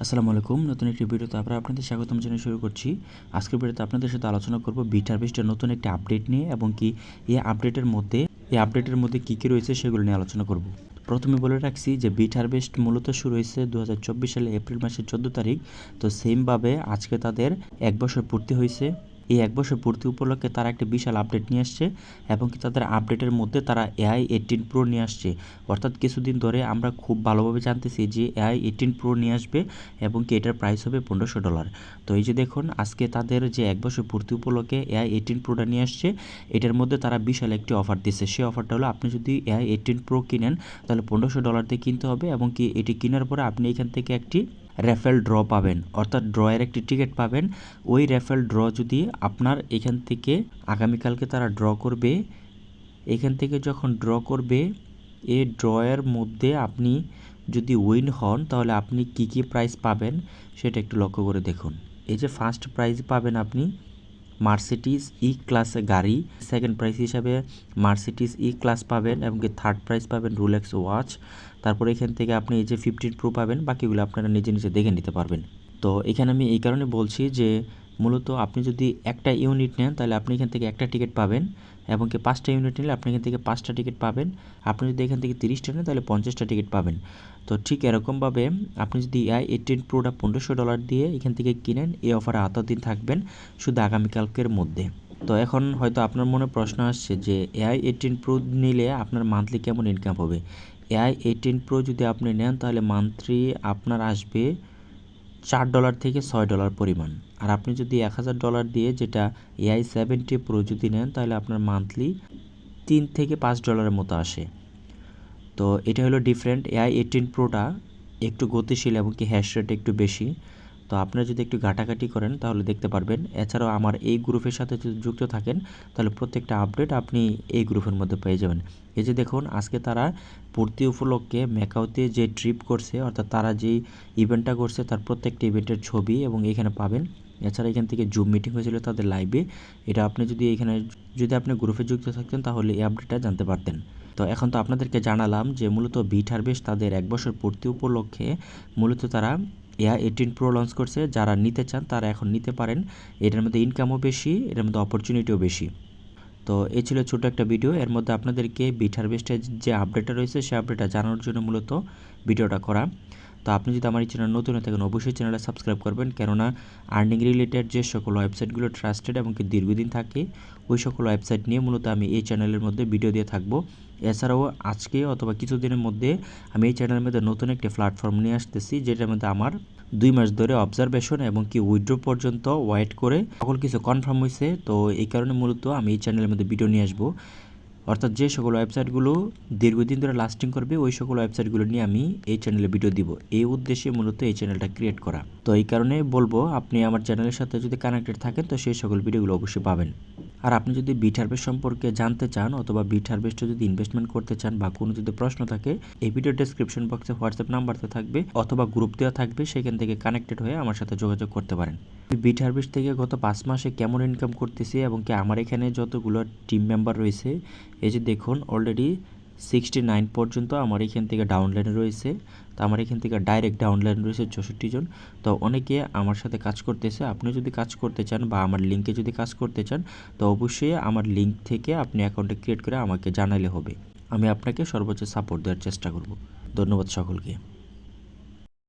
আসসালামু আলাইকুম। নতুন একটি ভিডিওতে আপনাদের স্বাগতম জানিয়ে শুরু করছি। আজকের ভিডিওতে আপনাদের সাথে আলোচনা করব বিটহারভেস্টের নতুন একটি আপডেট নিয়ে এবং কি এই আপডেটের মধ্যে কী রয়েছে সেগুলো নিয়ে আলোচনা করব। প্রথমে বলে রাখছি যে বিটহারভেস্ট মূলত শুরু হয়েছে 2024 সালে এপ্রিল মাসের 14 তারিখ। তো সেমভাবে আজকে তাদের 1 বছর পূর্তি হয়েছে। এই 1 বছর পূর্তি উপলক্ষে তারা একটা বিশাল আপডেট নিয়ে আসছে এবং কি তাদের আপডেটের মধ্যে তারা AI18 Pro নিয়ে আসছে। অর্থাৎ কিছুদিন ধরে আমরা খুব ভালোভাবে জানতেছি যে AI18 Pro নিয়ে আসবে এবং কি এটার প্রাইস হবে $1500। তো এই যে দেখুন আজকে তাদের যে 1 বছর পূর্তি উপলক্ষে AI18 Proটা নিয়ে আসছে, এটার মধ্যে তারা বিশাল একটি অফার দিচ্ছে। সেই অফারটা হলো আপনি যদি AI18 Pro কিনেন তাহলে $1500 দিয়ে কিনতে হবে এবং কি এটি কেনার পরে আপনি এখান থেকে একটি র্যাফেল ড্র পাবেন, অর্থাৎ ড্রয়ের একটি টিকিট পাবেন। ওই র্যাফেল ড্র যদি আপনার এখান থেকে আগামীকালকে তারা ড্র করবে, এখান থেকে যখন ড্র করবে এই ড্রয়ের মধ্যে আপনি যদি উইন হন তাহলে আপনি কি প্রাইজ পাবেন সেটা একটু লক্ষ্য করে দেখুন। এই যে ফার্স্ট প্রাইজ পাবেন আপনি মার্সিডিজ ই ক্লাস গাড়ি, সেকেন্ড প্রাইজ হিসাবে মার্সিডিজ ই ক্লাস পাবেন এবং কি থার্ড প্রাইজ পাবেন রোলেক্স ওয়াচ। তারপর এখান থেকে আপনি এই যে 15 Pro পাবেন, বাকিগুলো আপনারা নিজে নিজে দেখে নিতে পারবেন। তো এখানে আমি এই কারণে বলছি যে মূলত আপনি যদি একটা ইউনিট নেন তাহলে আপনি এখান থেকে একটা টিকিট পাবেন এবং কি 5টা ইউনিট নিলে আপনি এখান থেকে 5টা টিকিট পাবেন। আপনি যদি এখান থেকে 30টা নেন তাহলে 50টা টিকিট পাবেন। তো ঠিক এরকমভাবে আপনি যদি AI18 Proটা $1500 দিয়ে এখান থেকে কিনেন, এই অফারে আওতাধীন থাকবেন শুধু আগামীকালকের মধ্যে। তো এখন হয়তো আপনার মনে প্রশ্ন আসছে যে AI18 Pro নিলে আপনার মান্থলি কেমন ইনকাম হবে। AI18 Pro যদি আপনি নেন তাহলে মান্থলি আপনার আসবে $4 থেকে $6 পরিমাণ। আর আপনি যদি $1000 দিয়ে যেটা AI70 Pro যদি নেন তাহলে আপনার মান্থলি $3 থেকে $5 মতো আসে। তো এটা হলো ডিফারেন্ট। AI18 Proটা একটু গতিশীল এবং কি হ্যাশ রেট একটু বেশি। তো আপনারা যদি একটু ঘাটাঘাটি করেন তাহলে দেখতে পারবেন। এছাড়াও আমার এই গ্রুপের সাথে যদি যুক্ত থাকেন তাহলে প্রত্যেকটা আপডেট আপনি এই গ্রুপের মধ্যে পেয়ে যাবেন। এই যে দেখুন আজকে তারা পূর্তি উপলক্ষে ম্যাকাওতে যে ট্রিপ করছে, অর্থাৎ তারা যেই ইভেন্টটা করছে তার প্রত্যেকটা ইভেন্টের ছবি এবং এখানে পাবেন। এছাড়া এখান থেকে জুম মিটিং হয়েছিল তাদের লাইভে, এটা আপনি যদি আপনি গ্রুপে যুক্ত থাকতেন তাহলে এই আপডেটটা জানতে পারতেন। তো এখন তো আপনাদেরকে জানালাম যে মূলত বিটহারভেস্ট তাদের 1 বছর পূর্তি উপলক্ষে মূলত তারা AI18 Pro লঞ্চ করছে। যারা নিতে চান তারা এখন নিতে পারেন। এটার মধ্যে ইনকামও বেশি, এটার মধ্যে অপরচুনিটিও বেশি। তো এই ছিল ছোট একটা ভিডিও। এর মধ্যে আপনাদেরকে বিটহারভেস্টের যে আপডেটটা রয়েছে সেই আপডেটটা জানানোর জন্য মূলত ভিডিওটা করা। তো আপনি যদি আমার এই চ্যানেল নতুন হয়ে থাকেন অবশ্যই চ্যানেলটা সাবস্ক্রাইব করবেন, কেননা আর্নিং রিলেটেড যে সকল ওয়েবসাইটগুলো ট্রাস্টেড এবং কি দীর্ঘদিন থাকে ওই সকল ওয়েবসাইট নিয়ে মূলত আমি এই চ্যানেলের মধ্যে ভিডিও দিয়ে থাকবো। এছাড়াও আজকে অথবা কিছুদিনের মধ্যে আমি এই চ্যানেলের মধ্যে নতুন একটি প্ল্যাটফর্ম নিয়ে আসতেছি, যেটার মধ্যে আমার 2 মাস ধরে অবজারভেশন এবং কি উইথড্র পর্যন্ত ওয়েট করে সকল কিছু কনফার্ম হয়েছে। তো এই কারণে মূলত আমি এই চ্যানেলের মধ্যে ভিডিও নিয়ে আসবো, অর্থাৎ যে সকল ওয়েবসাইটগুলো দীর্ঘদিন ধরে লাস্টিং করবে ওই সকল ওয়েবসাইটগুলো নিয়ে আমি এই চ্যানেলে ভিডিও দিব। এই উদ্দেশ্যে মূলত এই চ্যানেলটা ক্রিয়েট করা। তো এই কারণে বলবো আপনি আমার চ্যানেলের সাথে যদি কানেক্টেড থাকেন তো সেই সকল ভিডিওগুলো অবশ্যই পাবেন। আর আপনি যদি বিটহারভেস্ট সম্পর্কে জানতে চান অথবা বিটহারভেস্টে যদি ইনভেস্টমেন্ট করতে চান বা কোনো যদি প্রশ্ন থাকে, এই ভিডিও ডেসক্রিপশন বক্সে হোয়াটসঅ্যাপ নাম্বারতে থাকবে অথবা গ্রুপ দেওয়া থাকবে, সেখান থেকে কানেক্টেড হয়ে আমার সাথে যোগাযোগ করতে পারেন। বিটহারভেস্ট থেকে গত 5 মাসে কেমন ইনকাম করতেছি এবং কি আমার এখানে যতগুলো টিম মেম্বার রয়েছে, এই যে দেখুন অলরেডি 69 পর্যন্ত আমার এখান থেকে ডাউনলাইনে রয়েছে। তো আমার এখান থেকে ডাইরেক্ট ডাউনলাইন রয়েছে 64 জন। তো অনেকে আমার সাথে কাজ করতেছে। আপনি যদি কাজ করতে চান বা আমার লিঙ্কে যদি কাজ করতে চান তো অবশ্যই আমার লিঙ্ক থেকে আপনি অ্যাকাউন্টে ক্রিয়েট করে আমাকে জানালে হবে। আমি আপনাকে সর্বোচ্চ সাপোর্ট দেওয়ার চেষ্টা করব। ধন্যবাদ সকলকে।